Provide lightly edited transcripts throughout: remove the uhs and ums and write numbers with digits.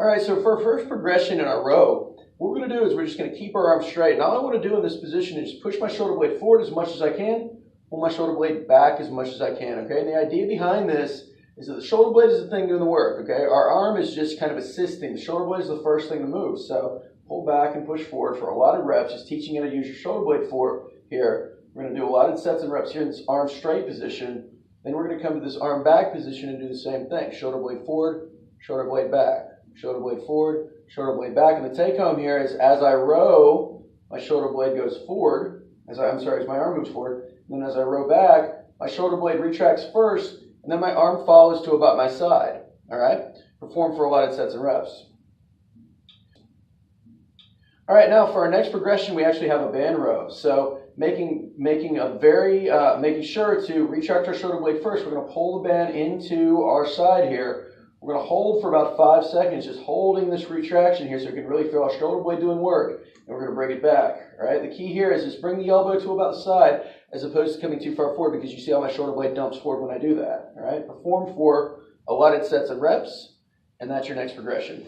All right, so for our first progression in our row, what we're going to do is we're just going to keep our arms straight. And all I want to do in this position is push my shoulder blade forward as much as I can, pull my shoulder blade back as much as I can, okay? And the idea behind this is that the shoulder blade is the thing doing the work, okay? Our arm is just kind of assisting. The shoulder blade is the first thing to move. So pull back and push forward for a lot of reps, just teaching you how to use your shoulder blade for here. We're going to do a lot of sets and reps here in this arm straight position. Then we're going to come to this arm back position and do the same thing. Shoulder blade forward, shoulder blade back. Shoulder blade forward, shoulder blade back. And the take home here is as I row, my shoulder blade goes forward. As my arm moves forward. And then as I row back, my shoulder blade retracts first, and then my arm follows to about my side. All right? Perform for a lot of sets and reps. All right, now for our next progression, we actually have a band row. So making sure to retract our shoulder blade first. We're going to pull the band into our side here. We're going to hold for about 5 seconds, just holding this retraction here so we can really feel our shoulder blade doing work. And we're going to bring it back. All right, the key here is just bring the elbow to about the side as opposed to coming too far forward, because you see how my shoulder blade dumps forward when I do that. All right, perform for allotted sets and reps, and that's your next progression.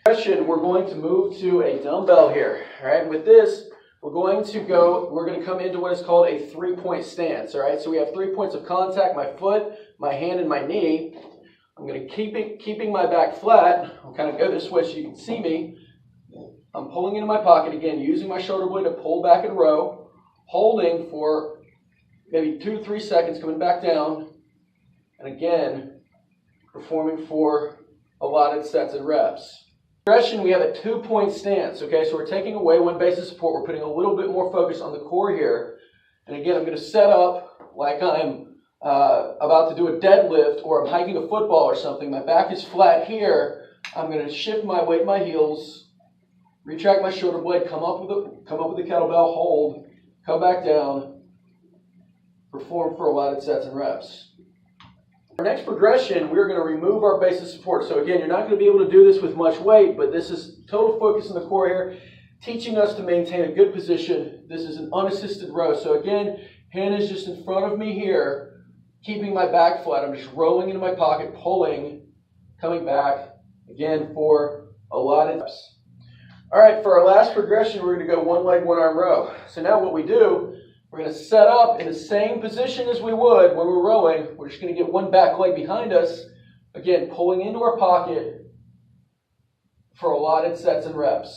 We're going to move to a dumbbell here. All right, with this, we're going to come into what is called a 3-point stance. All right, so we have 3 points of contact: my foot, my hand, and my knee. I'm going to keeping my back flat. I'll kind of go this way so you can see me. I'm pulling into my pocket again, using my shoulder blade to pull back and row, holding for maybe 2 to 3 seconds, coming back down, and again, performing for allotted sets and reps. Progression, we have a 2-point stance, okay? So we're taking away one base of support. We're putting a little bit more focus on the core here. And again, I'm going to set up like I'm about to do a deadlift, or I'm hiking a football or something. My back is flat here. I'm going to shift my weight in my heels, retract my shoulder blade, come up with the kettlebell, hold, come back down, perform for allotted sets and reps. Our next progression, we're going to remove our base of support. So again, you're not going to be able to do this with much weight, but this is total focus on the core here, teaching us to maintain a good position. This is an unassisted row. So again, hand is just in front of me here, keeping my back flat. I'm just rolling into my pocket, pulling, coming back, again for allotted reps. All right, for our last progression, we're going to go one leg, one arm row. So now what we do, we're going to set up in the same position as we would when we're rowing. We're just going to get one back leg behind us, again, pulling into our pocket for allotted sets and reps.